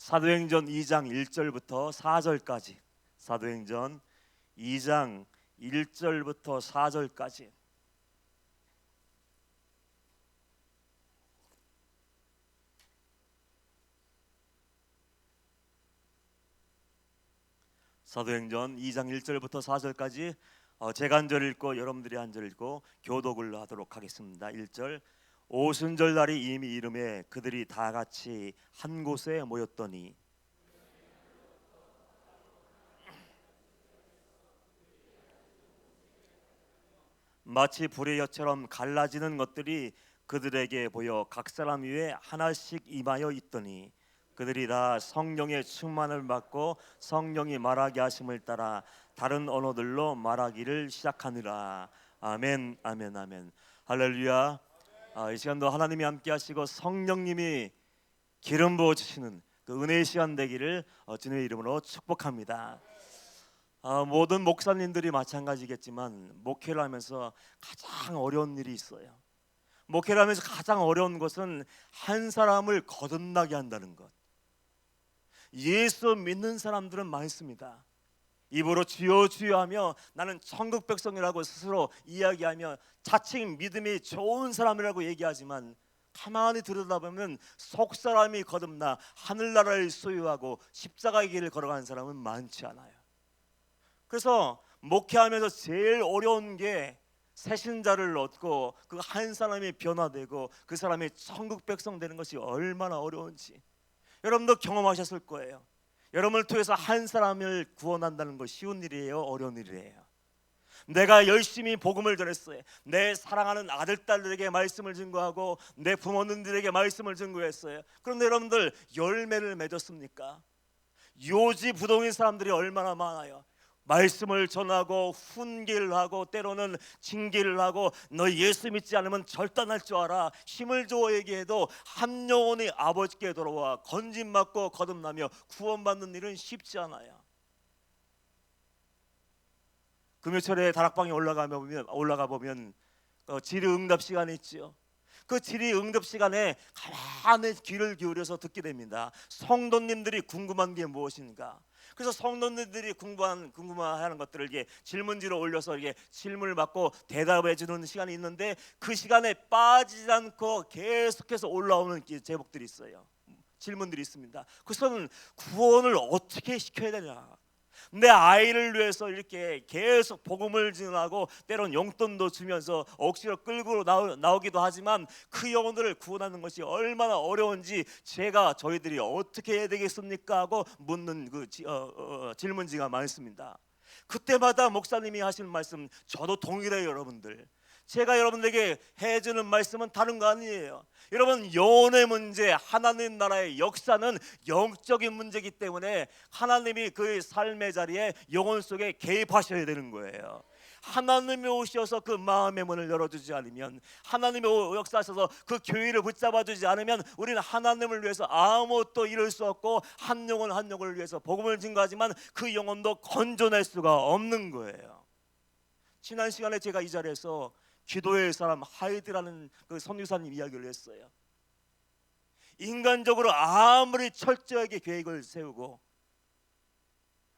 사도행전 2장 1절부터 4절까지, 사도행전 2장 1절부터 4절까지. 사도행전 2장 1절부터 4절까지 제가 한 절 읽고 여러분들이 한 절 읽고 교독을 하도록 하겠습니다. 1절. 오순절 날이 이미 이름에 그들이 다 같이 한 곳에 모였더니 마치 불의 엿처럼 갈라지는 것들이 그들에게 보여 각 사람 위에 하나씩 임하여 있더니 그들이 다 성령의 충만을 받고 성령이 말하게 하심을 따라 다른 언어들로 말하기를 시작하니라. 아멘, 아멘, 아멘. 할렐루야. 이 시간도 하나님이 함께 하시고 성령님이 기름 부어 주시는 그 은혜의 시간 되기를 주님의 이름으로 축복합니다. 모든 목사님들이 마찬가지겠지만 목회를 하면서 가장 어려운 일이 있어요. 목회를 하면서 가장 어려운 것은 한 사람을 거듭나게 한다는 것. 예수 믿는 사람들은 많습니다. 입으로 주여 주여 하며 나는 천국 백성이라고 스스로 이야기하며 자칭 믿음이 좋은 사람이라고 얘기하지만 가만히 들여다보면 속 사람이 거듭나 하늘나라를 소유하고 십자가의 길을 걸어가는 사람은 많지 않아요. 그래서 목회하면서 제일 어려운 게 새신자를 얻고 그 한 사람이 변화되고 그 사람이 천국 백성 되는 것이 얼마나 어려운지 여러분도 경험하셨을 거예요. 여러분을 통해서 한 사람을 구원한다는 것 쉬운 일이에요? 어려운 일이에요? 내가 열심히 복음을 전했어요. 내 사랑하는 아들, 딸들에게 말씀을 증거하고 내 부모님들에게 말씀을 증거했어요. 그런데 여러분들 열매를 맺었습니까? 요지부동인 사람들이 얼마나 많아요. 말씀을 전하고 훈계를 하고 때로는 징계를 하고 너 예수 믿지 않으면 절단할 줄 알아 힘을 줘 얘기해도 한 영혼이 아버지께 돌아와 건짐받고 거듭나며 구원받는 일은 쉽지 않아요. 금요철에 다락방에 올라가 보면 질의응답 시간이 있죠. 그 질의응답 시간에 가만히 귀를 기울여서 듣게 됩니다. 성도님들이 궁금한 게 무엇인가? 그래서 성도님들이 궁금해하는 것들을 이게 질문지로 올려서 이게 질문을 받고 대답해 주는 시간이 있는데 그 시간에 빠지지 않고 계속해서 올라오는 제목들이 있어요. 질문들이 있습니다. 그것은 구원을 어떻게 시켜야 되냐? 내 아이를 위해서 이렇게 계속 복음을 전하고 때론 용돈도 주면서 억지로 끌고 나오기도 하지만 그 영혼들을 구원하는 것이 얼마나 어려운지 저희들이 어떻게 해야 되겠습니까? 하고 묻는 그 질문지가 많습니다. 그때마다 목사님이 하시는 말씀 저도 동일해요. 여러분들 제가 여러분들에게 해주는 말씀은 다른 거 아니에요. 여러분 영혼의 문제, 하나님 나라의 역사는 영적인 문제이기 때문에 하나님이 그 삶의 자리에 영혼 속에 개입하셔야 되는 거예요. 하나님이 오셔서 그 마음의 문을 열어주지 않으면, 하나님이 역사하셔서 그 교회를 붙잡아주지 않으면 우리는 하나님을 위해서 아무것도 이룰 수 없고 한 영혼 한 영혼을 위해서 복음을 증거하지만 그 영혼도 건져낼 수가 없는 거예요. 지난 시간에 제가 이 자리에서 기도의 사람 하이드라는 그 선교사님 이야기를 했어요. 인간적으로 아무리 철저하게 계획을 세우고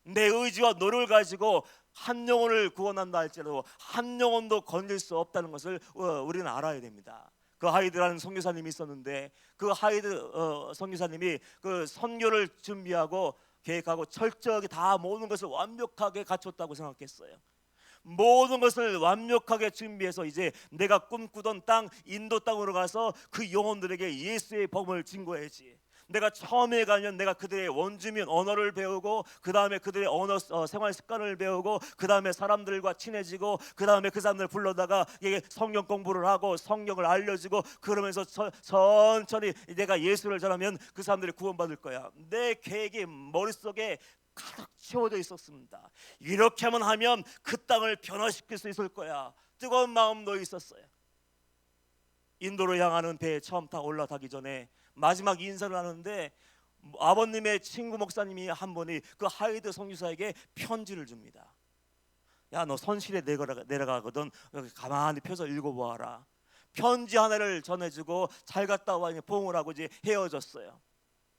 내 의지와 노력을 가지고 한 영혼을 구원한다 할지라도 한 영혼도 건질 수 없다는 것을 우리는 알아야 됩니다. 그 하이드라는 선교사님이 있었는데 그 하이드 선교사님이 그 선교를 준비하고 계획하고 철저하게 다 모든 것을 완벽하게 갖췄다고 생각했어요. 모든 것을 완벽하게 준비해서 이제 내가 꿈꾸던 땅 인도 땅으로 가서 그 영혼들에게 예수의 복음을 증거해야지. 내가 처음에 가면 내가 그들의 원주민 언어를 배우고 그 다음에 그들의 언어 생활 습관을 배우고 그 다음에 사람들과 친해지고 그 다음에 그 사람들 불러다가 이게 성경 공부를 하고 성경을 알려주고 그러면서 천천히 내가 예수를 전하면 그 사람들이 구원받을 거야. 내 계획이 머릿속에 가득 채워져 있었습니다. 이렇게만 하면 그 땅을 변화시킬 수 있을 거야. 뜨거운 마음도 있었어요. 인도로 향하는 배에 처음 타 올라타기 전에 마지막 인사를 하는데 아버님의 친구 목사님이 한 분이 그 하이드 선교사에게 편지를 줍니다. 야, 너 선실에 내려가거든. 가만히 펴서 읽어보아라. 편지 하나를 전해주고 잘 갔다 와 보응을 하고 이제 헤어졌어요.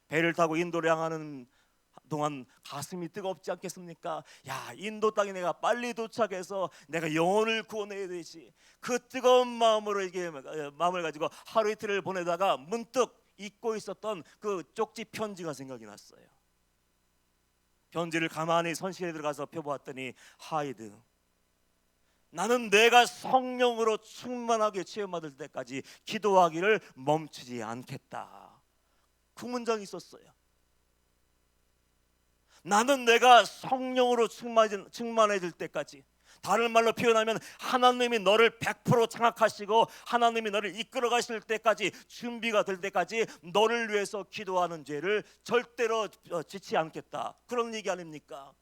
배를 타고 인도를 향하는 동안 가슴이 뜨겁지 않겠습니까? 야, 인도 땅에 내가 빨리 도착해서 내가 영혼을 구원해야 되지. 그 뜨거운 마음으로 이게 마음을 가지고 하루 이틀을 보내다가 문득 잊고 있었던 그 쪽지 편지가 생각이 났어요. 편지를 가만히 선실에 들어가서 펴보았더니, 하이드, 나는 내가 성령으로 충만하게 체험받을 때까지 기도하기를 멈추지 않겠다. 그 문장이 있었어요. 나는 내가 성령으로 충만해질 때까지, 다른 말로 표현하면 하나님이 너를 100% 장악하시고 하나님이 너를 이끌어 가실 때까지, 준비가 될 때까지 너를 위해서 기도하는 죄를 절대로 짓지 않겠다. 그런 얘기 아닙니까?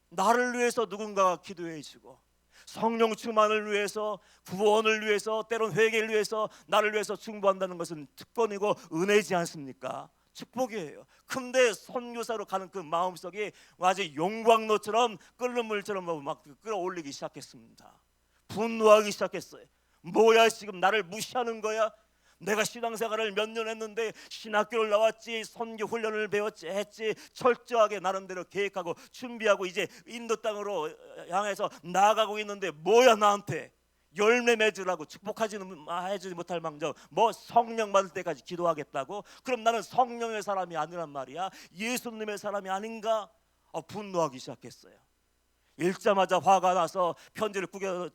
나를 위해서 누군가가 기도해 주고, 성령 충만을 위해서, 구원을 위해서, 때론 회개를 위해서 나를 위해서 중보한다는 것은 특권이고 은혜지 않습니까? 축복이에요. 근데 선교사로 가는 그 마음속에 아주 용광로처럼 끓는 물처럼 막 끌어올리기 시작했습니다. 분노하기 시작했어요. 뭐야, 지금 나를 무시하는 거야? 내가 신앙생활을 몇 년 했는데, 신학교를 나왔지, 선교 훈련을 배웠지, 했지, 철저하게 나름대로 계획하고 준비하고 이제 인도 땅으로 향해서 나아가고 있는데, 뭐야 나한테 열매 맺으라고 축복하지는 해주지 못할 망정 뭐 성령 받을 때까지 기도하겠다고? 그럼 나는 성령의 사람이 아니란 말이야? 예수님의 사람이 아닌가? 분노하기 시작했어요. 읽자마자 화가 나서 편지를 구겨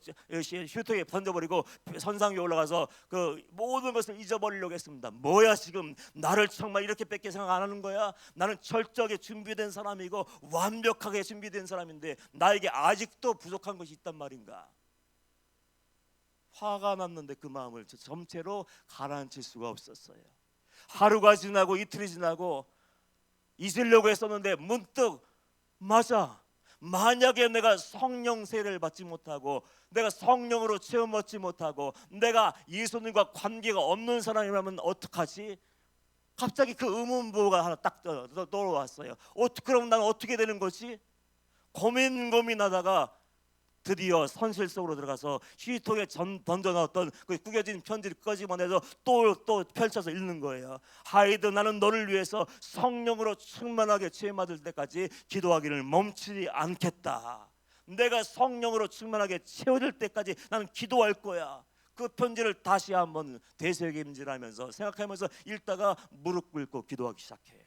휴통에 던져버리고 선상 위에 올라가서 그 모든 것을 잊어버리려고 했습니다. 뭐야, 지금 나를 정말 이렇게 뺏게 생각 안 하는 거야? 나는 철저하게 준비된 사람이고 완벽하게 준비된 사람인데 나에게 아직도 부족한 것이 있단 말인가? 화가 났는데 그 마음을 점체로 가라앉힐 수가 없었어요. 하루가 지나고 이틀이 지나고 잊으려고 했었는데 문득, 맞아, 만약에 내가 성령 세례를 받지 못하고, 내가 성령으로 체험 받지 못하고, 내가 예수님과 관계가 없는 사람이라면 어떡하지? 갑자기 그 의문부가 하나 딱 떠올랐어요. 그럼 난 어떻게 되는 거지? 고민하다가 드디어 선실 속으로 들어가서 휴지통에 던져놨던 그 구겨진 편지를 꺼집어내서 또 펼쳐서 읽는 거예요. 하이드, 나는 너를 위해서 성령으로 충만하게 체험받을 때까지 기도하기를 멈추지 않겠다. 내가 성령으로 충만하게 채워질 때까지 나는 기도할 거야. 그 편지를 다시 한번 되새김질하면서 생각하면서 읽다가 무릎 꿇고 기도하기 시작해요.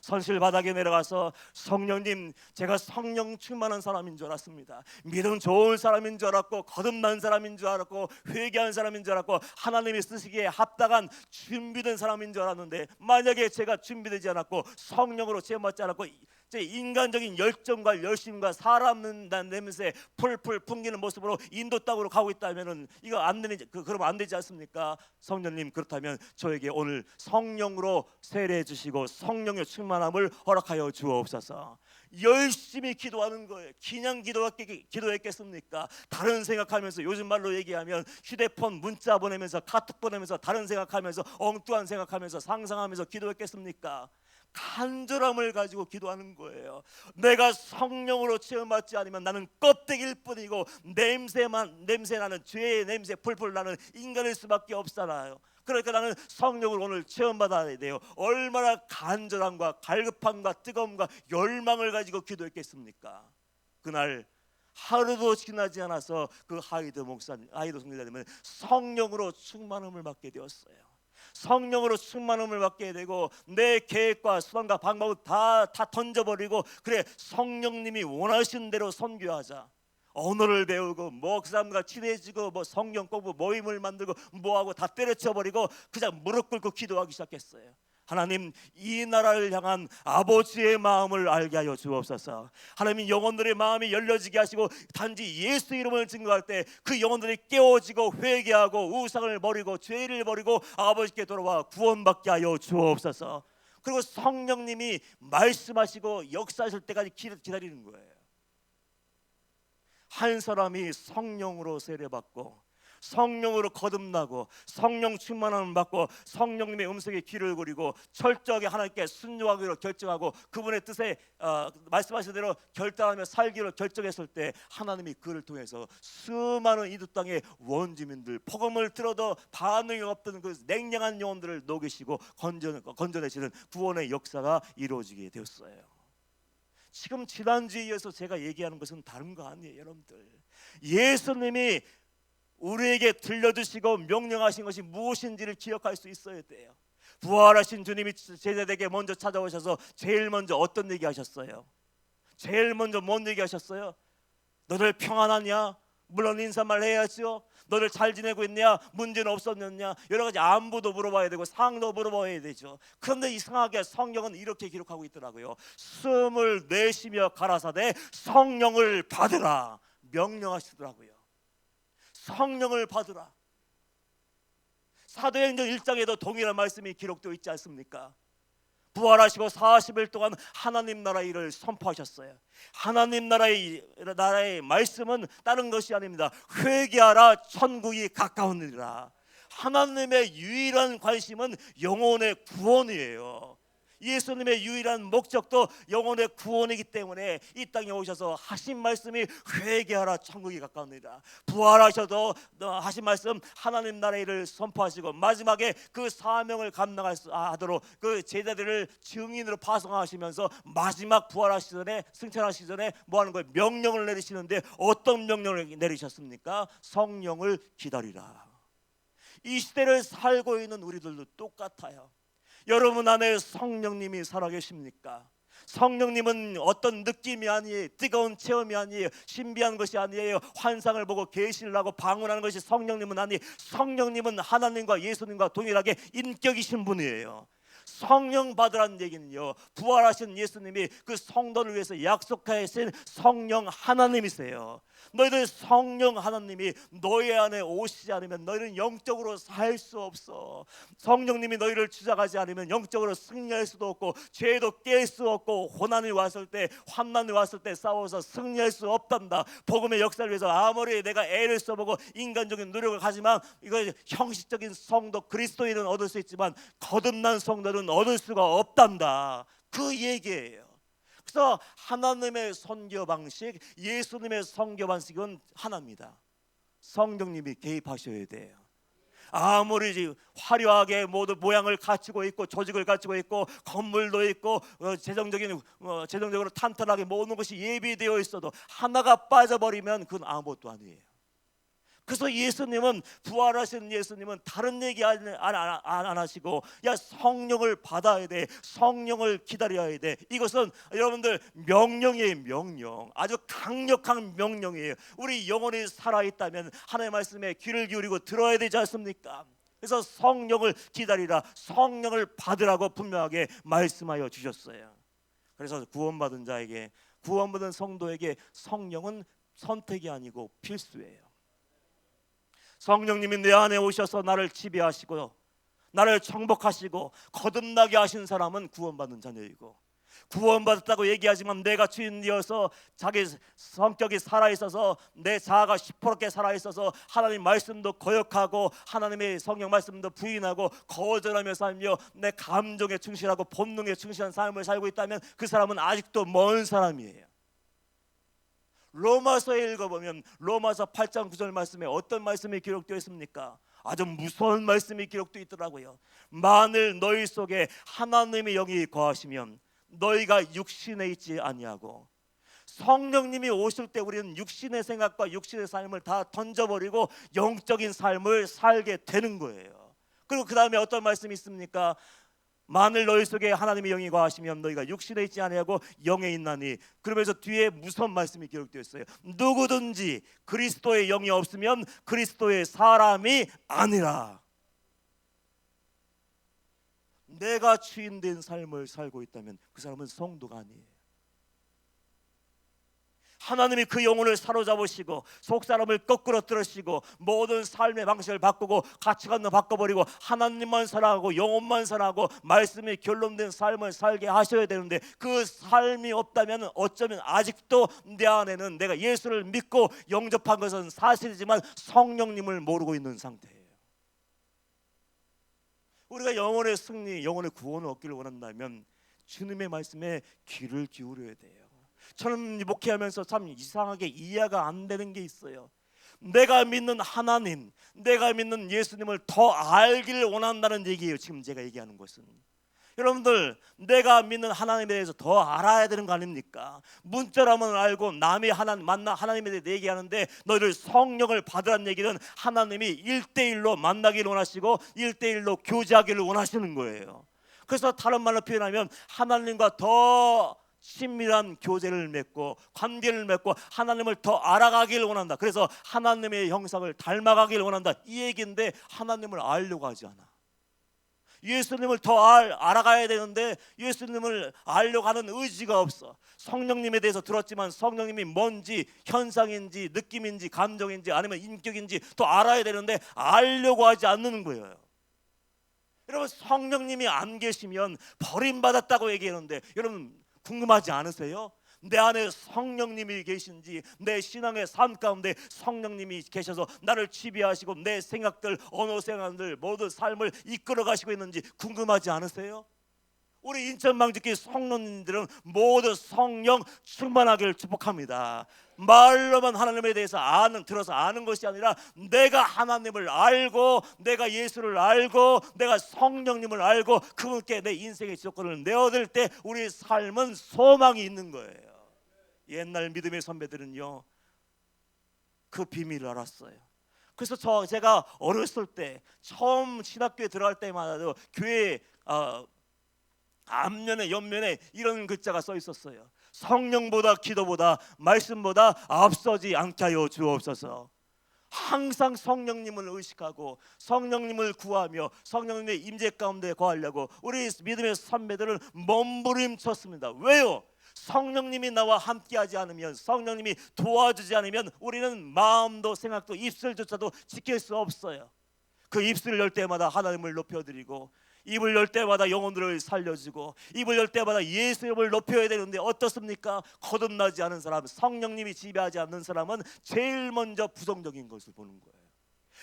선실 바닥에 내려가서, 성령님, 제가 성령 충만한 사람인 줄 알았습니다. 믿음 좋은 사람인 줄 알았고, 거듭난 사람인 줄 알았고, 회개한 사람인 줄 알았고, 하나님이 쓰시기에 합당한 준비된 사람인 줄 알았는데, 만약에 제가 준비되지 않았고 성령으로 체험받지 않았고 제 인간적인 열정과 열심과 사람 냄새 풀풀 풍기는 모습으로 인도 땅으로 가고 있다면은 이거 안 되는, 그러면 안 되지 않습니까? 성령님, 그렇다면 저에게 오늘 성령으로 세례해 주시고 성령의 충만함을 허락하여 주옵소서. 열심히 기도하는 거예요. 그냥 기도했겠습니까? 다른 생각하면서, 요즘 말로 얘기하면 휴대폰 문자 보내면서, 카톡 보내면서, 다른 생각하면서, 엉뚱한 생각하면서, 상상하면서 기도했겠습니까? 간절함을 가지고 기도하는 거예요. 내가 성령으로 체험받지 않으면 나는 껍데기일 뿐이고 냄새나는 죄의 냄새 풀풀 나는 인간일 수밖에 없잖아요. 그러니까 나는 성령을 오늘 체험받아야 돼요. 얼마나 간절함과 갈급함과 뜨거움과 열망을 가지고 기도했겠습니까? 그날 하루도 지나지 않아서 그 하이드 성교사님은 성령으로 충만함을 받게 되었어요. 성령으로 충만함을 받게 되고, 내 계획과 수단과 방법을 다 던져버리고, 그래, 성령님이 원하신 대로 선교하자. 언어를 배우고 뭐 그 사람과 친해지고 뭐 성경 공부 모임을 만들고 뭐하고 다 때려쳐버리고 그냥 무릎 꿇고 기도하기 시작했어요. 하나님, 이 나라를 향한 아버지의 마음을 알게 하여 주옵소서. 하나님, 영혼들의 마음이 열려지게 하시고 단지 예수 이름을 증거할 때 그 영혼들이 깨어지고 회개하고 우상을 버리고 죄를 버리고 아버지께 돌아와 구원받게 하여 주옵소서. 그리고 성령님이 말씀하시고 역사하실 때까지 기다리는 거예요. 한 사람이 성령으로 세례받고 성령으로 거듭나고 성령 충만함을 받고 성령님의 음성에 귀를 기울이고 철저하게 하나님께 순종하기로 결정하고 그분의 뜻에 말씀하신 대로 결단하며 살기로 결정했을 때 하나님이 그를 통해서 수많은 이웃 땅의 원주민들, 복음을 들어도 반응이 없던 그 냉랭한 영혼들을 녹이시고 건져내시는 구원의 역사가 이루어지게 되었어요. 지금 지난주에 이어서 제가 얘기하는 것은 다른 거 아니에요, 여러분들. 예수님이 우리에게 들려주시고 명령하신 것이 무엇인지를 기억할 수 있어야 돼요. 부활하신 주님이 제자들에게 먼저 찾아오셔서 제일 먼저 어떤 얘기 하셨어요? 제일 먼저 뭔 얘기 하셨어요? 너들 평안하냐? 물론 인사말 해야죠. 너들 잘 지내고 있냐? 문제는 없었느냐? 여러 가지 안부도 물어봐야 되고 상도 물어봐야 되죠. 그런데 이상하게 성경은 이렇게 기록하고 있더라고요. 숨을 내쉬며 가라사대 성령을 받으라 명령하시더라고요. 성령을 받으라. 사도행전 1장에도 동일한 말씀이 기록되어 있지 않습니까? 부활하시고 40일 동안 하나님 나라의 일을 선포하셨어요. 하나님 나라의 말씀은 다른 것이 아닙니다. 회개하라 천국이 가까우니라. 하나님의 유일한 관심은 영혼의 구원이에요. 예수님의 유일한 목적도 영혼의 구원이기 때문에 이 땅에 오셔서 하신 말씀이 회개하라 천국이 가까우니라. 부활하셔도 하신 말씀 하나님 나라의 일을 선포하시고 마지막에 그 사명을 감당하도록 그 제자들을 증인으로 파송하시면서 마지막 부활하시기 전에 승천하시기 전에 뭐 하는 거예요? 명령을 내리시는데 어떤 명령을 내리셨습니까? 성령을 기다리라. 이 시대를 살고 있는 우리들도 똑같아요. 여러분 안에 성령님이 살아계십니까? 성령님은 어떤 느낌이 아니에요. 뜨거운 체험이 아니에요. 신비한 것이 아니에요. 환상을 보고 계시를 하고 방언하는 것이 성령님은 아니에요. 성령님은 하나님과 예수님과 동일하게 인격이신 분이에요. 성령 받으라는 얘기는요, 부활하신 예수님이 그 성도를 위해서 약속하신 성령 하나님이세요. 너희들 성령 하나님이 너희 안에 오시지 않으면 너희는 영적으로 살 수 없어. 성령님이 너희를 주장하지 않으면 영적으로 승리할 수도 없고 죄도 깰 수 없고 고난이 왔을 때 환난이 왔을 때 싸워서 승리할 수 없단다. 복음의 역사를 위해서 아무리 내가 애를 써보고 인간적인 노력을 하지만 이거 형식적인 성도 그리스도인은 얻을 수 있지만 거듭난 성도는 얻을 수가 없단다. 그 얘기예요. 그래서 하나님의 선교 방식, 예수님의 선교 방식은 하나입니다. 성령님이 개입하셔야 돼요. 아무리 화려하게 모두 모양을 갖추고 있고 조직을 갖추고 있고 건물도 있고 재정적으로 탄탄하게 모든 것이 예비되어 있어도 하나가 빠져버리면 그건 아무것도 아니에요. 그래서 예수님은 부활하신 예수님은 다른 얘기 안 하시고 야 성령을 받아야 돼, 성령을 기다려야 돼. 이것은 여러분들 명령이에요. 명령, 아주 강력한 명령이에요. 우리 영혼이 살아있다면 하나님의 말씀에 귀를 기울이고 들어야 되지 않습니까? 그래서 성령을 기다리라, 성령을 받으라고 분명하게 말씀하여 주셨어요. 그래서 구원받은 자에게, 구원받은 성도에게 성령은 선택이 아니고 필수예요. 성령님이 내 안에 오셔서 나를 지배하시고 나를 정복하시고 거듭나게 하신 사람은 구원받는 자녀이고, 구원받았다고 얘기하지만 내가 주인되어서 자기 성격이 살아있어서 내 자아가 시퍼렇게 살아있어서 하나님 말씀도 거역하고 하나님의 성령 말씀도 부인하고 거절하며 살며 내 감정에 충실하고 본능에 충실한 삶을 살고 있다면 그 사람은 아직도 먼 사람이에요. 로마서에 읽어보면 로마서 8장 9절 말씀에 어떤 말씀이 기록되어 있습니까? 아주 무서운 말씀이 기록되어 있더라고요. 만일 너희 속에 하나님의 영이 거하시면 너희가 육신에 있지 아니하고. 성령님이 오실 때 우리는 육신의 생각과 육신의 삶을 다 던져버리고 영적인 삶을 살게 되는 거예요. 그리고 그 다음에 어떤 말씀이 있습니까? 만일 너희 속에 하나님의 영이 거하시면 너희가 육신에 있지 아니하고 영에 있나니. 그러면서 뒤에 무슨 말씀이 기록되어 있어요? 누구든지 그리스도의 영이 없으면 그리스도의 사람이 아니라. 내가 주인된 삶을 살고 있다면 그 사람은 성도가 아니에요. 하나님이 그 영혼을 사로잡으시고 속사람을 거꾸로 들으시고 모든 삶의 방식을 바꾸고 가치관도 바꿔버리고 하나님만 사랑하고 영혼만 사랑하고 말씀이 결론된 삶을 살게 하셔야 되는데, 그 삶이 없다면 어쩌면 아직도 내 안에는 내가 예수를 믿고 영접한 것은 사실이지만 성령님을 모르고 있는 상태예요. 우리가 영혼의 승리, 영혼의 구원을 얻기를 원한다면 주님의 말씀에 귀를 기울여야 돼요. 저는 목회하면서 참 이상하게 이해가 안 되는 게 있어요. 내가 믿는 하나님, 내가 믿는 예수님을 더 알기를 원한다는 얘기예요. 지금 제가 얘기하는 것은, 여러분들 내가 믿는 하나님에 대해서 더 알아야 되는 거 아닙니까? 문자로만 알고 남이 하나님에 대해 얘기하는데, 너희들 성령을 받으라는 얘기는 하나님이 1대1로 만나기를 원하시고 1대1로 교제하기를 원하시는 거예요. 그래서 다른 말로 표현하면 하나님과 더 친밀한 교제를 맺고 관계를 맺고 하나님을 더 알아가기를 원한다. 그래서 하나님의 형상을 닮아가기를 원한다, 이 얘기인데 하나님을 알려고 하지 않아. 예수님을 더 알아가야 되는데 예수님을 알려고 하는 의지가 없어. 성령님에 대해서 들었지만 성령님이 뭔지, 현상인지 느낌인지 감정인지 아니면 인격인지 더 알아야 되는데 알려고 하지 않는 거예요. 여러분, 성령님이 안 계시면 버림받았다고 얘기하는데, 여러분 궁금하지 않으세요? 내 안에 성령님이 계신지, 내 신앙의 삶 가운데 성령님이 계셔서 나를 지배하시고 내 생각들, 언어 생활들, 모든 삶을 이끌어 가시고 있는지 궁금하지 않으세요? 우리 인천방직교 성도님들은 모두 성령 충만하기를 축복합니다. 말로만 하나님에 대해서 들어서 아는 것이 아니라 내가 하나님을 알고 내가 예수를 알고 내가 성령님을 알고 그분께 내 인생의 지도권을 내어드릴 때 우리 삶은 소망이 있는 거예요. 옛날 믿음의 선배들은요, 그 비밀을 알았어요. 그래서 제가 어렸을 때 처음 신학교에 들어갈 때마다도 교회 앞면에 옆면에 이런 글자가 써 있었어요. 성령보다 기도보다 말씀보다 앞서지 않게 하여 주옵소서. 항상 성령님을 의식하고 성령님을 구하며 성령님의 임재 가운데 거하려고 우리 믿음의 선배들은 몸부림쳤습니다. 왜요? 성령님이 나와 함께하지 않으면, 성령님이 도와주지 않으면 우리는 마음도 생각도 입술조차도 지킬 수 없어요. 그 입술을 열 때마다 하나님을 높여드리고 입을 열 때마다 영혼들을 살려주고 입을 열 때마다 예수 이름을 높여야 되는데 어떻습니까? 거듭나지 않은 사람, 성령님이 지배하지 않는 사람은 제일 먼저 부정적인 것을 보는 거예요.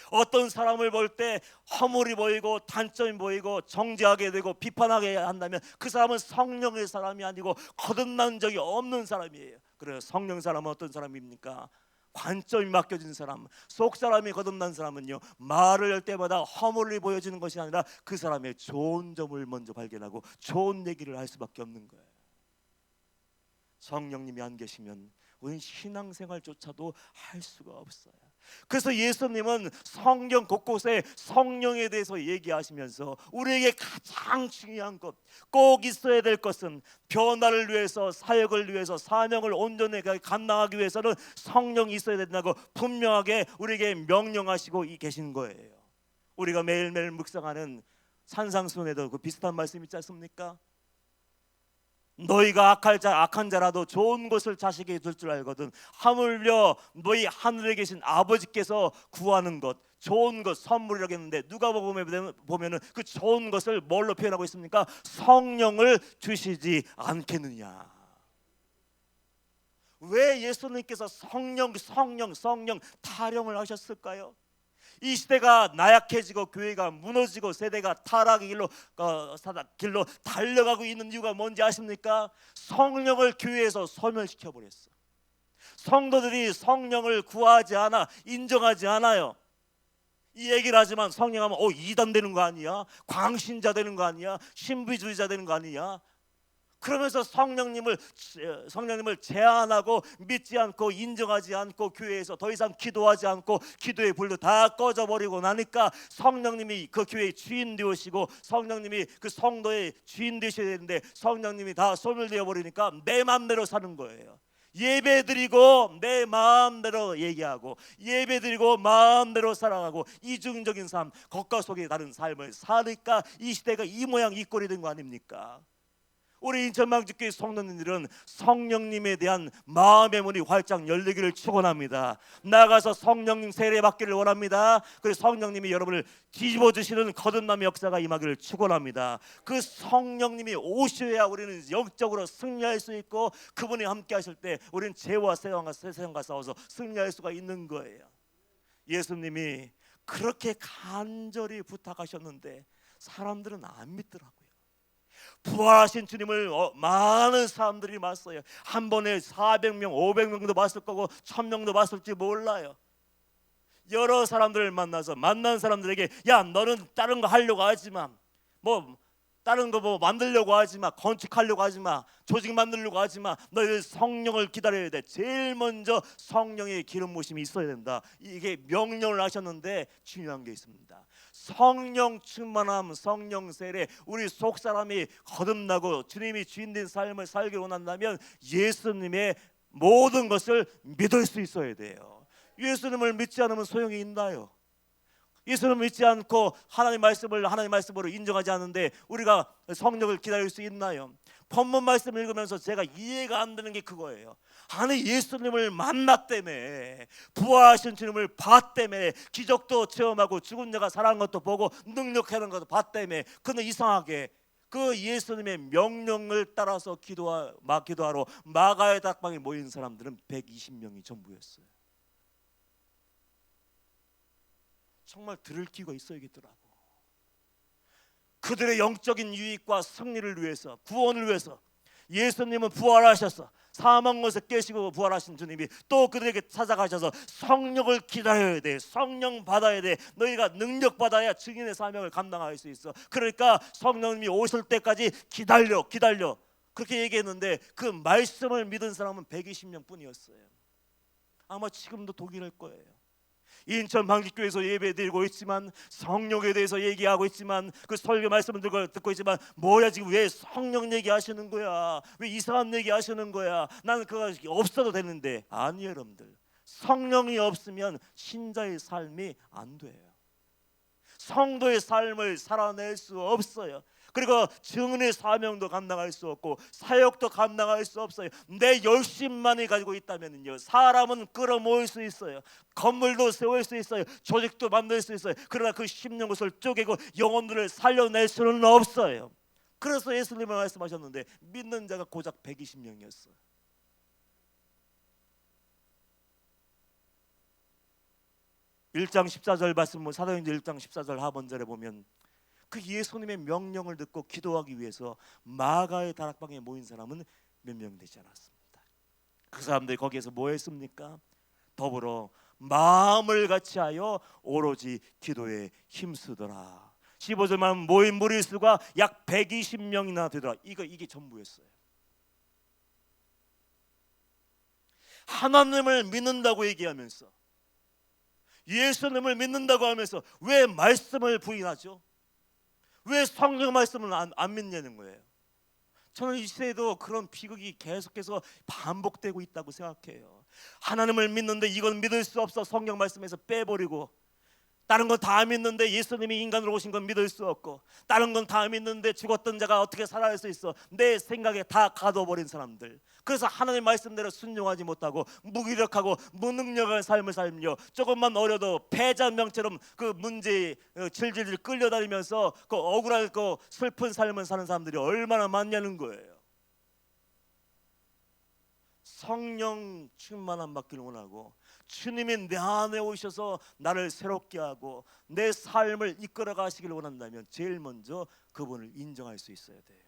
어떤 사람을 볼 때 허물이 보이고 단점이 보이고 정죄하게 되고 비판하게 한다면 그 사람은 성령의 사람이 아니고 거듭난 적이 없는 사람이에요. 그래서 성령 사람은 어떤 사람입니까? 관점이 맡겨진 사람, 속 사람이 거듭난 사람은요, 말을 할 때마다 허물이 보여지는 것이 아니라 그 사람의 좋은 점을 먼저 발견하고 좋은 얘기를 할 수밖에 없는 거예요. 성령님이 안 계시면 우리는 신앙생활조차도 할 수가 없어요. 그래서 예수님은 성경 곳곳에 성령에 대해서 얘기하시면서 우리에게 가장 중요한 것, 꼭 있어야 될 것은 변화를 위해서, 사역을 위해서, 사명을 온전히 감당하기 위해서는 성령이 있어야 된다고 분명하게 우리에게 명령하시고 계신 거예요. 우리가 매일매일 묵상하는 산상수훈에도 그 비슷한 말씀 있지 않습니까? 너희가 악한 자라도 좋은 것을 자식에게 줄 줄 알거든 하물며 너희 하늘에 계신 아버지께서 구하는 것, 좋은 것, 선물이라고 했는데 누가 보면은 그 좋은 것을 뭘로 표현하고 있습니까? 성령을 주시지 않겠느냐. 왜 예수님께서 성령 타령을 하셨을까요? 이 시대가 나약해지고 교회가 무너지고 세대가 타락의 길로 달려가고 있는 이유가 뭔지 아십니까? 성령을 교회에서 소멸시켜버렸어. 성도들이 성령을 구하지 않아, 인정하지 않아요. 이 얘기를 하지만 성령하면 이단 되는 거 아니야? 광신자 되는 거 아니야? 신비주의자 되는 거 아니야? 그러면서 성령님을 제한하고 믿지 않고 인정하지 않고 교회에서 더 이상 기도하지 않고 기도의 불도 다 꺼져버리고 나니까 성령님이 그 교회의 주인 되시고 성령님이 그 성도의 주인 되셔야 되는데 성령님이 다 소멸되어 버리니까 내 마음대로 사는 거예요. 예배드리고 내 마음대로 얘기하고 예배드리고 마음대로 살아가고 이중적인 삶, 겉과 속이 다른 삶을 사니까 이 시대가 이 모양 이 꼴이 된 거 아닙니까? 우리 인천망직교회 성도님들은 성령님에 대한 마음의 문이 활짝 열리기를 축원합니다. 나가서 성령님 세례받기를 원합니다. 그래서 성령님이 여러분을 뒤집어주시는 거듭남의 역사가 임하기를 축원합니다. 그 성령님이 오셔야 우리는 영적으로 승리할 수 있고, 그분이 함께 하실 때 우리는 죄와 세상과 싸워서 승리할 수가 있는 거예요. 예수님이 그렇게 간절히 부탁하셨는데 사람들은 안 믿더라고요. 부활하신 주님을 많은 사람들이 봤어요. 한 번에 400명, 500명도 봤을 거고 1000명도 봤을지 몰라요. 여러 사람들을 만나서 만난 사람들에게 야, 너는 다른 거 하려고 하지 마. 다른 거 만들려고 하지 마. 건축하려고 하지 마. 조직 만들려고 하지 마. 너희들 성령을 기다려야 돼. 제일 먼저 성령의 기름 부으심이 있어야 된다. 이게 명령을 하셨는데 중요한 게 있습니다. 성령 충만함, 성령 세례, 우리 속 사람이 거듭나고 주님이 주인된 삶을 살기 원한다면 예수님의 모든 것을 믿을 수 있어야 돼요. 예수님을 믿지 않으면 소용이 있나요? 예수님을 믿지 않고 하나님 말씀으로 인정하지 않는데 우리가 성령을 기다릴 수 있나요? 본문 말씀 읽으면서 제가 이해가 안 되는 게 그거예요. 아니, 예수님을 만났다며, 부활하신 주님을 봤다며, 기적도 체험하고 죽은 자가 살아난 것도 보고 능력하는 것도 봤다며. 근데 이상하게 그 예수님의 명령을 따라서 기도하러 마가의 다락방에 모인 사람들은 120명이 전부였어요. 정말 들을 기가 있어야겠더라고. 그들의 영적인 유익과 승리를 위해서, 구원을 위해서 예수님은 부활하셔서 사망 것을 깨시고 부활하신 주님이 또 그들에게 찾아가셔서 성령을 기다려야 돼. 성령 받아야 돼. 너희가 능력 받아야 증인의 사명을 감당할 수 있어. 그러니까 성령님이 오실 때까지 기다려 그렇게 얘기했는데 그 말씀을 믿은 사람은 120명 뿐이었어요. 아마 지금도 동일할 거예요. 인천 방직교회에서 예배드리고 있지만, 성령에 대해서 얘기하고 있지만, 그 설교 말씀을 듣고 있지만, 뭐야 지금 왜 성령 얘기하시는 거야? 왜 이상한 얘기하시는 거야? 나는 그거 없어도 되는데. 아니에요 여러분들, 성령이 없으면 신자의 삶이 안 돼요. 성도의 삶을 살아낼 수 없어요. 그리고 증인의 사명도 감당할 수 없고 사역도 감당할 수 없어요. 내 열심만이 가지고 있다면요, 사람은 끌어모을 수 있어요. 건물도 세울 수 있어요. 조직도 만들 수 있어요. 그러나 그 심는 것을 쪼개고 영혼들을 살려낼 수는 없어요. 그래서 예수님은 말씀하셨는데 믿는 자가 고작 120명이었어요. (1장 14절) 말씀, 사도행전 1장 14절 하반절에 보면 그 예수님의 명령을 듣고 기도하기 위해서 마가의 다락방에 모인 사람은 몇 명 되지 않았습니다. 그 사람들이 거기에서 뭐 했습니까? 더불어 마음을 같이하여 오로지 기도에 힘쓰더라. 15절만 모인 무리 수가 약 120명이나 되더라. 이게 전부였어요. 하나님을 믿는다고 얘기하면서, 예수님을 믿는다고 하면서 왜 말씀을 부인하죠? 왜 성령 말씀을 안 믿냐는 거예요. 저는 이 시대에도 그런 비극이 계속해서 반복되고 있다고 생각해요. 하나님을 믿는데 이건 믿을 수 없어 성경 말씀에서 빼버리고, 다른 건 다 믿는데 예수님이 인간으로 오신 건 믿을 수 없고, 다른 건 다 믿는데 죽었던 자가 어떻게 살아날 수 있어, 내 생각에 다 가둬버린 사람들. 그래서 하나님 말씀대로 순종하지 못하고 무기력하고 무능력한 삶을 살며 조금만 어려도 패자명처럼 그 문제에 질질 끌려다니면서 그 억울하고 슬픈 삶을 사는 사람들이 얼마나 많냐는 거예요. 성령 충만함 받기를 원하고, 주님이 내 안에 오셔서 나를 새롭게 하고 내 삶을 이끌어 가시기를 원한다면 제일 먼저 그분을 인정할 수 있어야 돼요.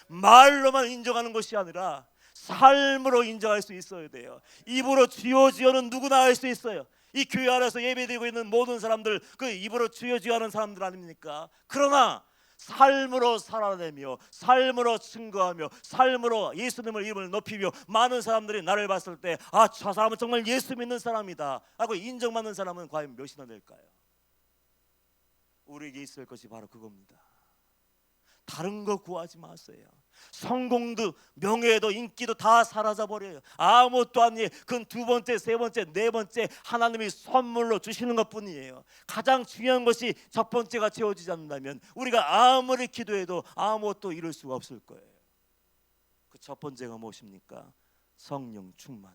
말로만 인정하는 것이 아니라 삶으로 인정할 수 있어야 돼요. 입으로 주여 주여는 누구나 할 수 있어요. 이 교회 안에서 예배드리고 있는 모든 사람들 그 입으로 주여 주여 하는 사람들 아닙니까? 그러나 삶으로 살아내며 삶으로 증거하며 삶으로 예수님의 이름을 높이며 많은 사람들이 나를 봤을 때 아, 저 사람은 정말 예수 믿는 사람이다 하고 인정받는 사람은 과연 몇이나 될까요? 우리에게 있을 것이 바로 그겁니다. 다른 거 구하지 마세요. 성공도 명예도 인기도 다 사라져버려요. 아무것도 아니에요. 그건 두 번째, 세 번째, 네 번째 하나님이 선물로 주시는 것뿐이에요. 가장 중요한 것이 첫 번째가 채워지지 않는다면 우리가 아무리 기도해도 아무것도 이룰 수가 없을 거예요. 첫 번째가 무엇입니까? 성령 충만.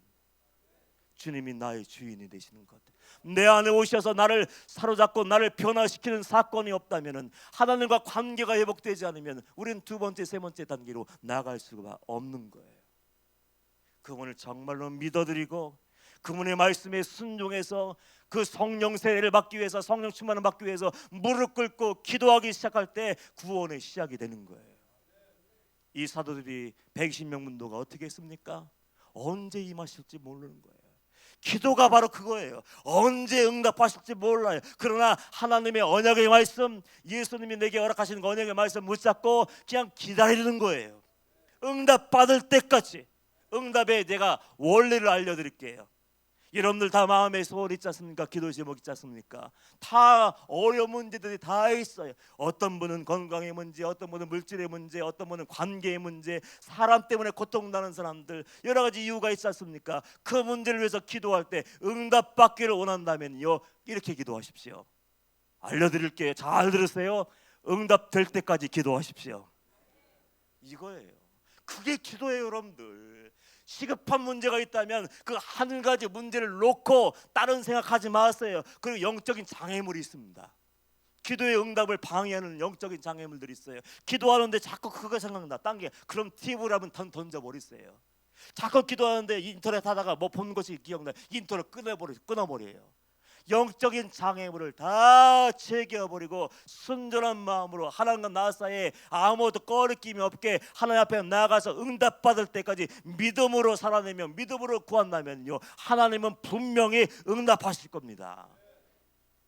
주님이 나의 주인이 되시는 것. 내 안에 오셔서 나를 사로잡고 나를 변화시키는 사건이 없다면, 하나님과 관계가 회복되지 않으면 우리는 두 번째, 세 번째 단계로 나아갈 수가 없는 거예요. 그분을 정말로 믿어드리고 그분의 말씀에 순종해서 그 성령 세례를 받기 위해서, 성령 충만을 받기 위해서 무릎 꿇고 기도하기 시작할 때 구원의 시작이 되는 거예요. 이 사도들이 120명 문도가 어떻게 했습니까? 언제 임하실지 모르는 거예요. 기도가 바로 그거예요. 언제 응답하실지 몰라요. 그러나 하나님의 언약의 말씀, 예수님이 내게 허락하시는 언약의 말씀 붙잡고 그냥 기다리는 거예요. 응답 받을 때까지. 응답에 제가 원리를 알려드릴게요. 여러분들 다 마음에 소원 있지 않습니까? 기도 제목 있지 않습니까? 다 어려운 문제들이 다 있어요. 어떤 분은 건강의 문제, 어떤 분은 물질의 문제, 어떤 분은 관계의 문제, 사람 때문에 고통나는 사람들, 여러 가지 이유가 있지 않습니까? 그 문제를 위해서 기도할 때 응답받기를 원한다면요, 이렇게 기도하십시오. 알려드릴게요. 잘 들으세요. 응답될 때까지 기도하십시오. 이거예요. 그게 기도예요, 여러분들. 시급한 문제가 있다면 그 한 가지 문제를 놓고 다른 생각하지 마세요. 그리고 영적인 장애물이 있습니다. 기도의 응답을 방해하는 영적인 장애물들이 있어요. 기도하는데 자꾸 그거 생각나. 딴 게 그럼 팁을 던져버리세요. 자꾸 기도하는데 인터넷 하다가 뭐 본 것이 기억나요. 인터넷 끊어버려요. 영적인 장애물을 다 제거해버리고 순전한 마음으로 하나님과 나 사이에 아무것도 꺼리낌이 없게 하나님 앞에 나아가서 응답받을 때까지 믿음으로 살아내며 믿음으로 구한다면요, 하나님은 분명히 응답하실 겁니다.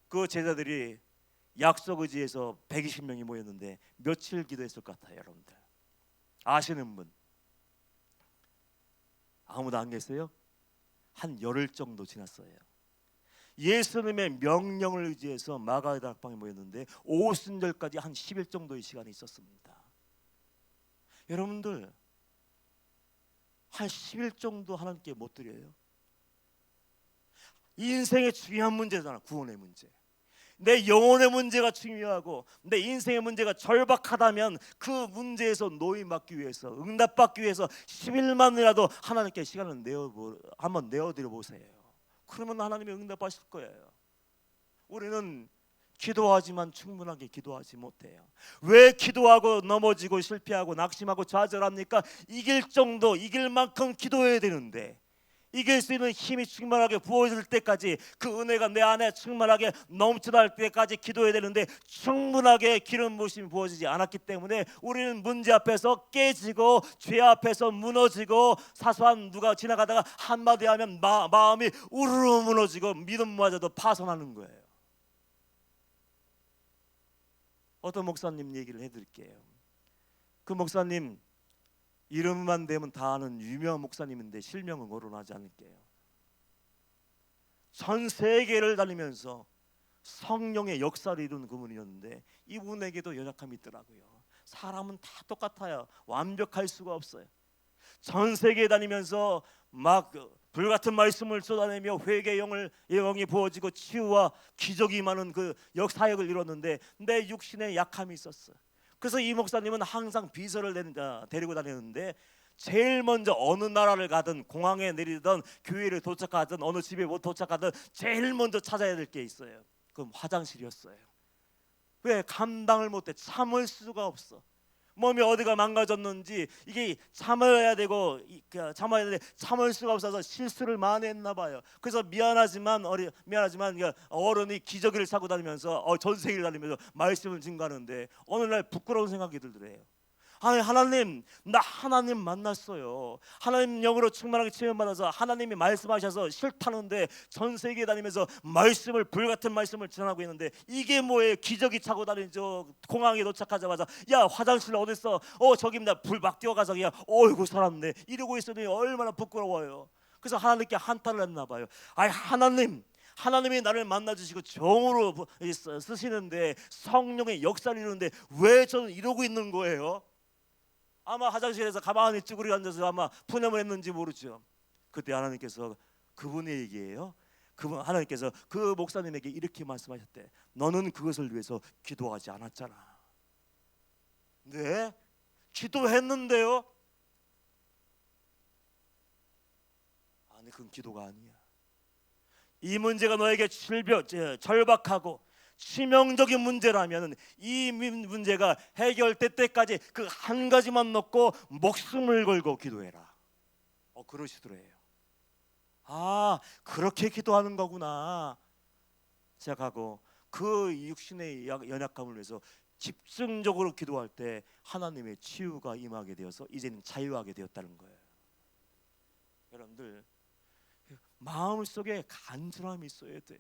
그 제자들이 약속의지에서 120명이 모였는데 며칠 기도했을 것 같아요, 여러분들? 아시는 분? 아무도 안 계세요? 한 열흘 정도 지났어요. 예수님의 명령을 의지해서 마가다락방에 모였는데 오순절까지 한 10일 정도의 시간이 있었습니다. 여러분들 한 10일 정도 하나님께 못 드려요? 인생의 중요한 문제잖아. 구원의 문제. 내 영혼의 문제가 중요하고 내 인생의 문제가 절박하다면 그 문제에서 노임받기 위해서, 응답받기 위해서 10일만이라도 하나님께 시간을 한번 내어드려 보세요. 그러면 하나님이 응답하실 거예요. 우리는 기도하지만 충분하게 기도하지 못해요. 왜 기도하고 넘어지고 실패하고 낙심하고 좌절합니까? 이길 만큼 기도해야 되는데, 이길 수 있는 힘이 충만하게 부어질 때까지, 그 은혜가 내 안에 충만하게 넘쳐날 때까지 기도해야 되는데 충분하게 기름 부으심이 부어지지 않았기 때문에 우리는 문제 앞에서 깨지고 죄 앞에서 무너지고, 사소한 누가 지나가다가 한마디 하면 마음이 우르르 무너지고 믿음마저도 파손하는 거예요. 어떤 목사님 얘기를 해드릴게요. 그 목사님 이름만 대면 다 아는 유명한 목사님인데 실명은 거론하지 않을게요. 전 세계를 다니면서 성령의 역사를 이룬 그분이었는데 이분에게도 연약함이 있더라고요. 사람은 다 똑같아요. 완벽할 수가 없어요. 전 세계에 다니면서 막 불같은 말씀을 쏟아내며 회개의 영이 부어지고 치유와 기적이 많은 그 역사역을 이뤘는데 내 육신에 약함이 있었어요. 그래서 이 목사님은 항상 비서를 데리고 다녔는데 제일 먼저 어느 나라를 가든, 공항에 내리든, 교회를 도착하든, 어느 집에 못 도착하든 제일 먼저 찾아야 될 게 있어요. 그럼 화장실이었어요. 왜? 감당을 못해. 참을 수가 없어. 몸이 어디가 망가졌는지 이게 참아야 되고 참아야 되는데 참을 수가 없어서 실수를 많이 했나 봐요. 그래서 미안하지만 어른이 기저귀를 차고 다니면서 전 세계를 다니면서 말씀을 증거하는데 어느 날 부끄러운 생각이 들더래요. 아니, 하나님, 나 하나님 만났어요. 하나님 영으로 충만하게 체험받아서 하나님이 말씀하셔서 싫다는데 전 세계에 다니면서 불같은 말씀을 전하고 있는데 이게 뭐예요? 기저귀 차고 다니죠. 공항에 도착하자마자 야, 화장실 어딨어? 저기입니다. 불 막 뛰어가서 그냥 어이구 살았네 이러고 있으니 얼마나 부끄러워요. 그래서 하나님께 한탄을 했나 봐요. 아니, 하나님이 나를 만나주시고 정으로 쓰시는데 성령의 역사를 이루는데 왜 저는 이러고 있는 거예요? 아마 화장실에서 가만히 쭈그리고 앉아서 아마 푸념을 했는지 모르죠. 그때 하나님께서 그분의 얘기예요. 하나님께서 그 목사님에게 이렇게 말씀하셨대. 너는 그것을 위해서 기도하지 않았잖아. 네? 기도했는데요. 그건 기도가 아니야. 이 문제가 너에게 절박하고 치명적인 문제라면 이 문제가 해결될 때까지 그 한 가지만 놓고 목숨을 걸고 기도해라. 그러시더래요. 아, 그렇게 기도하는 거구나 생각하고 그 육신의 연약함을 위해서 집중적으로 기도할 때 하나님의 치유가 임하게 되어서 이제는 자유하게 되었다는 거예요. 여러분들, 마음속에 간절함이 있어야 돼요.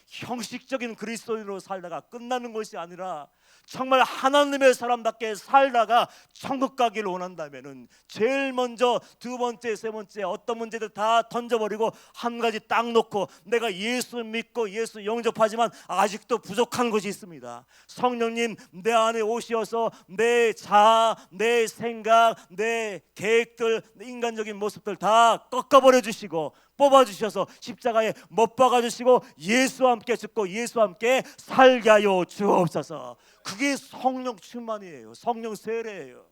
형식적인 그리스도인으로 살다가 끝나는 것이 아니라 정말 하나님의 사람답게 살다가 천국 가기를 원한다면은 제일 먼저 두 번째, 세 번째 어떤 문제들 다 던져버리고 한 가지 딱 놓고 내가 예수 믿고 예수 영접하지만 아직도 부족한 것이 있습니다. 성령님 내 안에 오셔서 내 자아, 내 생각, 내 계획들, 인간적인 모습들 다 꺾어버려 주시고 뽑아주셔서 십자가에 못 박아주시고 예수와 함께 죽고 예수와 함께 살게 하여 주옵소서. 그게 성령 충만이에요. 성령 세례예요.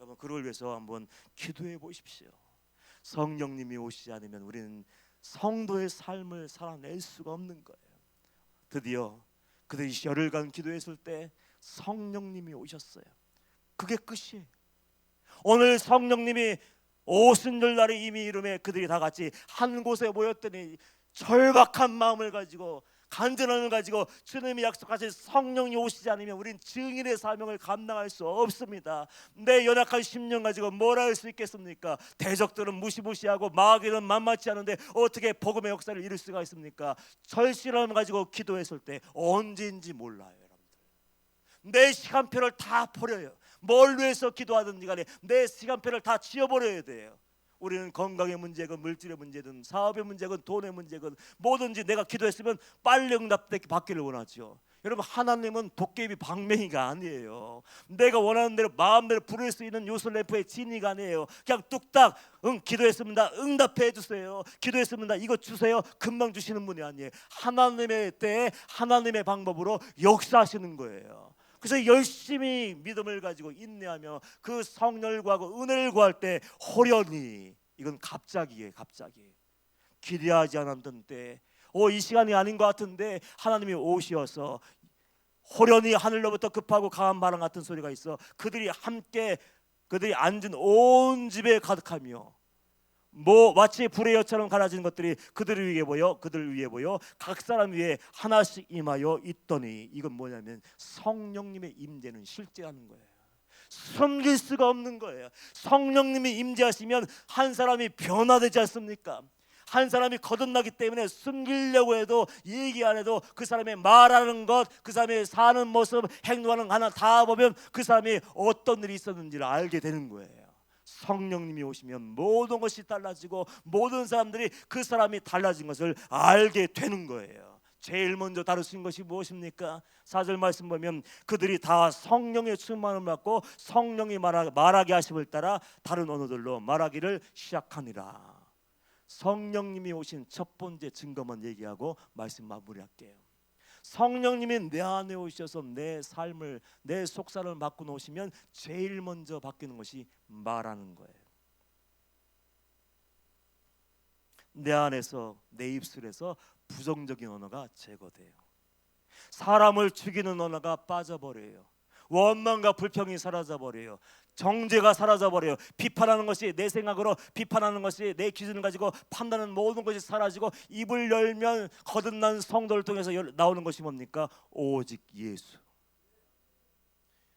여러분, 그걸 위해서 한번 기도해 보십시오. 성령님이 오시지 않으면 우리는 성도의 삶을 살아낼 수가 없는 거예요. 드디어 그들이 열흘간 기도했을 때 성령님이 오셨어요. 그게 끝이에요. 오늘 성령님이 오순절날에 이미 이름에 그들이 다 같이 한 곳에 모였더니 절박한 마음을 가지고 간절함을 가지고 주님이 약속하신 성령이 오시지 않으면 우린 증인의 사명을 감당할 수 없습니다. 내 연약한 심령 가지고 뭘 할 수 있겠습니까? 대적들은 무시무시하고 마귀는 만만치 않은데 어떻게 복음의 역사를 이룰 수가 있습니까? 절실함을 가지고 기도했을 때 언제인지 몰라요. 여러분들, 내 시간표를 다 버려요. 뭘 위해서 기도하든지 간에 내 시간표를 다 지워버려야 돼요. 우리는 건강의 문제건 물질의 문제든 사업의 문제건 돈의 문제건 뭐든지 내가 기도했으면 빨리 응답받기를 원하죠. 여러분, 하나님은 도깨비 방맹이가 아니에요. 내가 원하는 대로 마음대로 부를 수 있는 요술램프의 진이가 아니에요. 그냥 뚝딱 기도했습니다, 응답해 주세요. 기도했습니다, 이거 주세요, 금방 주시는 분이 아니에요. 하나님의 때에 하나님의 방법으로 역사하시는 거예요. 그래서 열심히 믿음을 가지고 인내하며 그 성령을 구하고 은혜를 구할 때 호련히, 이건 갑자기예요. 갑자기 기대하지 않았던 때, 이 시간이 아닌 것 같은데 하나님이 오셔서 호련히 하늘로부터 급하고 강한 바람 같은 소리가 있어 그들이 앉은 온 집에 가득하며 마치 불의 엿처럼 갈라진 것들이 그들 위에 보여 각 사람 위에 하나씩 임하여 있더니, 이건 뭐냐면 성령님의 임재는 실제라는 거예요. 숨길 수가 없는 거예요. 성령님이 임재하시면 한 사람이 변화되지 않습니까? 한 사람이 거듭나기 때문에 숨기려고 해도 얘기 안 해도 그 사람의 말하는 것, 그 사람의 사는 모습, 행동하는 거 하나 다 보면 그 사람이 어떤 일이 있었는지를 알게 되는 거예요. 성령님이 오시면 모든 것이 달라지고 모든 사람들이 그 사람이 달라진 것을 알게 되는 거예요. 제일 먼저 다루신 것이 무엇입니까? 4절 말씀 보면 그들이 다 성령의 충만을 받고 성령이 말하게 하심을 따라 다른 언어들로 말하기를 시작하니라. 성령님이 오신 첫 번째 증거만 얘기하고 말씀 마무리할게요. 성령님이 내 안에 오셔서 내 삶을, 내 속사를 바꾸어 오시면 제일 먼저 바뀌는 것이 말하는 거예요. 내 안에서, 내 입술에서 부정적인 언어가 제거돼요. 사람을 죽이는 언어가 빠져버려요. 원망과 불평이 사라져버려요. 정죄가 사라져버려요. 비판하는 것이, 내 생각으로 비판하는 것이, 내 기준을 가지고 판단하는 모든 것이 사라지고 입을 열면 거듭난 성도를 통해서 나오는 것이 뭡니까? 오직 예수.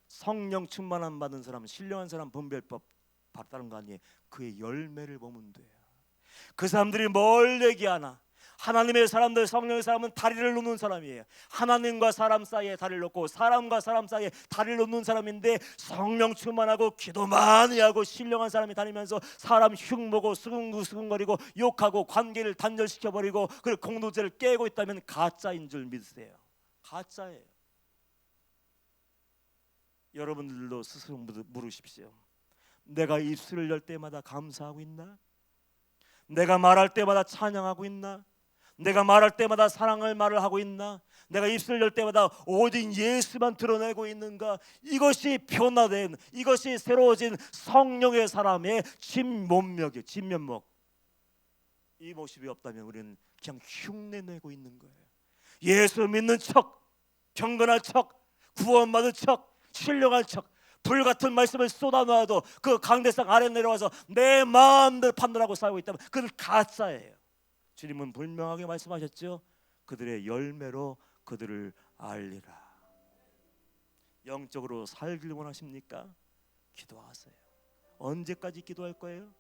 성령 충만함 받은 사람, 신령한 사람 분별법 봤다는 거 아니에요. 그의 열매를 보면 돼요. 그 사람들이 뭘 얘기하나? 하나님의 사람들, 성령의 사람은 다리를 놓는 사람이에요. 하나님과 사람 사이에 다리를 놓고 사람과 사람 사이에 다리를 놓는 사람인데, 성령 충만하고 기도 많이 하고 신령한 사람이 다니면서 사람 흉보고 수근수근거리고 욕하고 관계를 단절시켜버리고 그리고 공동체를 깨고 있다면 가짜인 줄 믿으세요. 가짜예요. 여러분들도 스스로 물으십시오. 내가 입술을 열 때마다 감사하고 있나? 내가 말할 때마다 찬양하고 있나? 내가 말할 때마다 사랑을 말을 하고 있나? 내가 입술 열 때마다 오직 예수만 드러내고 있는가? 이것이 변화된, 이것이 새로워진 성령의 사람의 진면목. 이 모습이 없다면 우리는 그냥 흉내내고 있는 거예요. 예수 믿는 척, 경건한 척, 구원받은 척, 신령한 척, 불같은 말씀을 쏟아놓아도 그 강대상 아래 내려와서 내 마음대로 판단하고 살고 있다면 그는 가짜예요. 주님은 분명하게 말씀하셨죠. 그들의 열매로 그들을 알리라. 영적으로 살길 원하십니까? 기도하세요. 언제까지 기도할 거예요?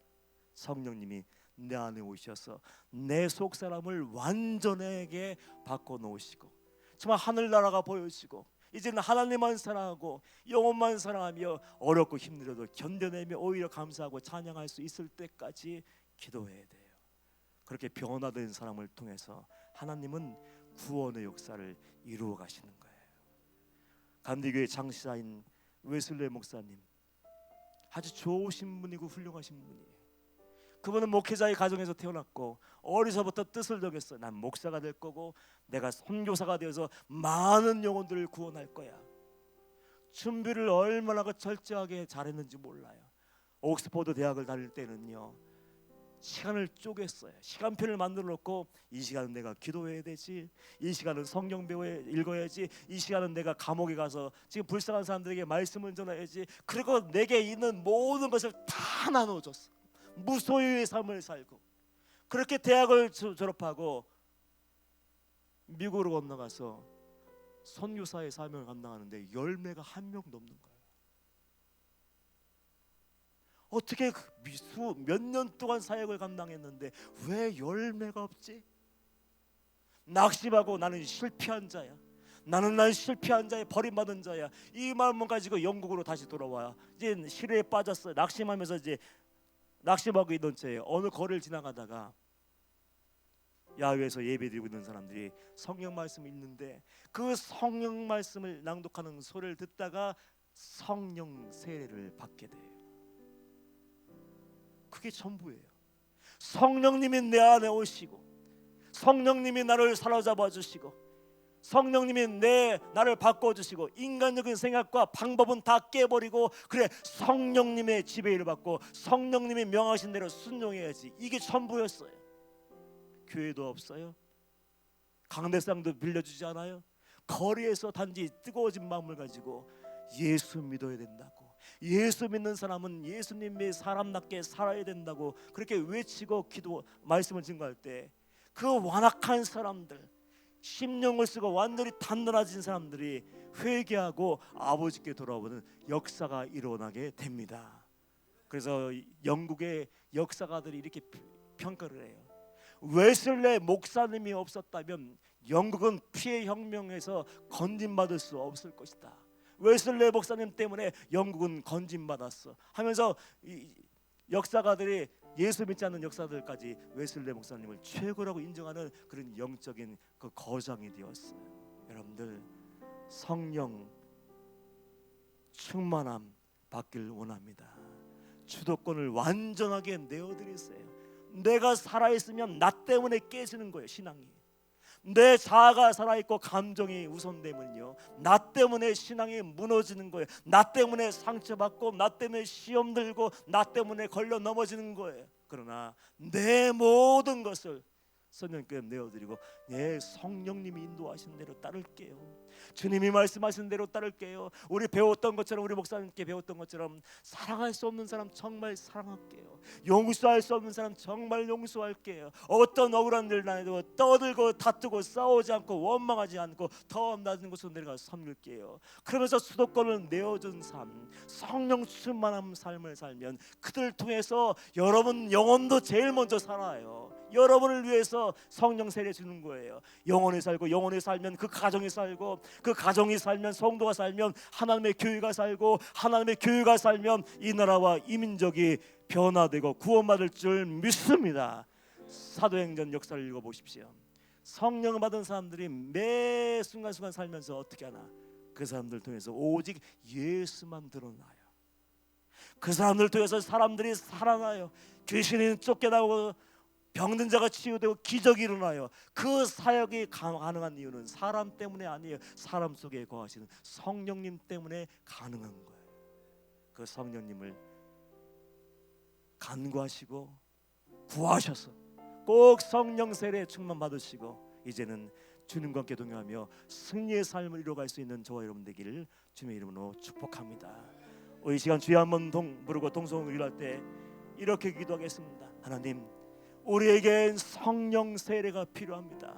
성령님이 내 안에 오셔서 내 속사람을 완전하게 바꿔놓으시고 정말 하늘나라가 보여지고 이제는 하나님만 사랑하고 영혼만 사랑하며 어렵고 힘들어도 견뎌내며 오히려 감사하고 찬양할 수 있을 때까지 기도해야 돼요. 그렇게 변화된 사람을 통해서 하나님은 구원의 역사를 이루어 가시는 거예요. 간디교회 장시자인 웨슬레 목사님, 아주 좋으신 분이고 훌륭하신 분이에요. 그분은 목회자의 가정에서 태어났고 어려서부터 뜻을 정했어요. 난 목사가 될 거고 내가 선교사가 되어서 많은 영혼들을 구원할 거야. 준비를 얼마나 철저하게 잘했는지 몰라요. 옥스퍼드 대학을 다닐 때는요, 시간을 쪼갰어요. 시간표를 만들어 놓고 이 시간은 내가 기도해야 되지, 이 시간은 성경 읽어야지, 이 시간은 내가 감옥에 가서 지금 불쌍한 사람들에게 말씀을 전해야지. 그리고 내게 있는 모든 것을 다 나눠줬어. 무소유의 삶을 살고 그렇게 대학을 졸업하고 미국으로 건너가서 선교사의 사명을 감당하는데 열매가 한 명도 없는 거예요. 어떻게 몇 년 동안 사역을 감당했는데 왜 열매가 없지? 낙심하고 나는 실패한 자야, 난 실패한 자야, 버림받은 자야, 이 마음을 가지고 영국으로 다시 돌아와요. 이제 시련에 빠졌어요. 낙심하면서 이제 낙심하고 있던 채 어느 거리를 지나가다가 야외에서 예배드리고 있는 사람들이 성경 말씀을 읽는데 그 성경 말씀을 낭독하는 소리를 듣다가 성령 세례를 받게 돼요. 그게 전부예요. 성령님이 내 안에 오시고 성령님이 나를 사로잡아 주시고 성령님이 나를 바꿔주시고 인간적인 생각과 방법은 다 깨버리고 그래 성령님의 지배를 받고 성령님이 명하신 대로 순종해야지. 이게 전부였어요. 교회도 없어요. 강대상도 빌려주지 않아요. 거리에서 단지 뜨거워진 마음을 가지고 예수 믿어야 된다고, 예수 믿는 사람은 예수님의 사람답게 살아야 된다고 그렇게 외치고 기도 말씀을 증거할 때 그 완악한 사람들, 심령을 쓰고 완전히 단단해진 사람들이 회개하고 아버지께 돌아오는 역사가 일어나게 됩니다. 그래서 영국의 역사가들이 이렇게 평가를 해요. 웨슬레 목사님이 없었다면 영국은 피해 혁명에서 건진받을 수 없을 것이다. 웨슬레 목사님 때문에 영국은 건진받았어 하면서 이 역사가들이 예수 믿지 않는 역사들까지 웨슬레 목사님을 최고라고 인정하는 그런 영적인 그 거장이 되었어요. 여러분들 성령 충만함 받길 원합니다. 주도권을 완전하게 내어드리세요. 내가 살아있으면 나 때문에 깨지는 거예요. 신앙이 내 자아가 살아있고 감정이 우선되면요 나 때문에 신앙이 무너지는 거예요. 나 때문에 상처받고 나 때문에 시험 들고 나 때문에 걸려 넘어지는 거예요. 그러나 내 모든 것을 성령께 내어드리고 네 성령님이 인도하신 대로 따를게요. 주님이 말씀하신 대로 따를게요. 우리 배웠던 것처럼, 우리 목사님께 배웠던 것처럼 사랑할 수 없는 사람 정말 사랑할게요. 용서할 수 없는 사람 정말 용서할게요. 어떤 억울한 일 당해도 떠들고 다투고 싸우지 않고 원망하지 않고 더 낮은 곳으로 내려가 섬길게요. 그러면서 수도권을 내어준 삶, 성령 충만한 삶을 살면 그들 통해서 여러분 영혼도 제일 먼저 살아요. 여러분을 위해서 성령 세례 주는 거예요. 영혼이 살고 영혼이 살면 그 가정이 살고 그 가정이 살면 성도가 살면 하나님의 교회가 살고 하나님의 교회가 살면 이 나라와 이 민족이 변화되고 구원받을 줄 믿습니다. 사도행전 역사를 읽어보십시오. 성령 받은 사람들이 매 순간순간 살면서 어떻게 하나? 그 사람들 통해서 오직 예수만 드러나요. 그 사람들 통해서 사람들이 살아나요. 귀신이 쫓겨나고 병든 자가 치유되고 기적이 일어나요. 그 사역이 가능한 이유는 사람 때문에 아니에요. 사람 속에 거하시는 성령님 때문에 가능한 거예요. 그 성령님을 간구하시고 구하셔서 꼭 꼭 성령 세례 충만 받으시고 이제는 주님과 함께 동행하며 승리의 삶을 이루어갈 수 있는 저와 여러분 되기를 주님의 이름으로 축복합니다. 이 시간 주여 한번 부르고 동성을 일할 때 이렇게 기도하겠습니다. 하나님, 우리에겐 성령 세례가 필요합니다.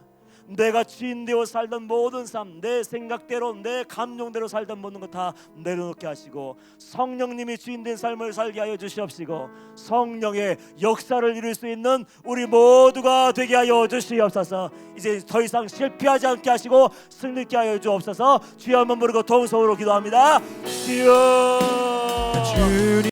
내가 주인 되어 살던 모든 삶, 내 생각대로 내 감정대로 살던 모든 것 다 내려놓게 하시고 성령님이 주인 된 삶을 살게 하여 주시옵시고 성령의 역사를 이룰 수 있는 우리 모두가 되게 하여 주시옵소서. 이제 더 이상 실패하지 않게 하시고 승리케 하여 주옵소서. 주여 한번 부르고 동성으로 기도합니다. 주여.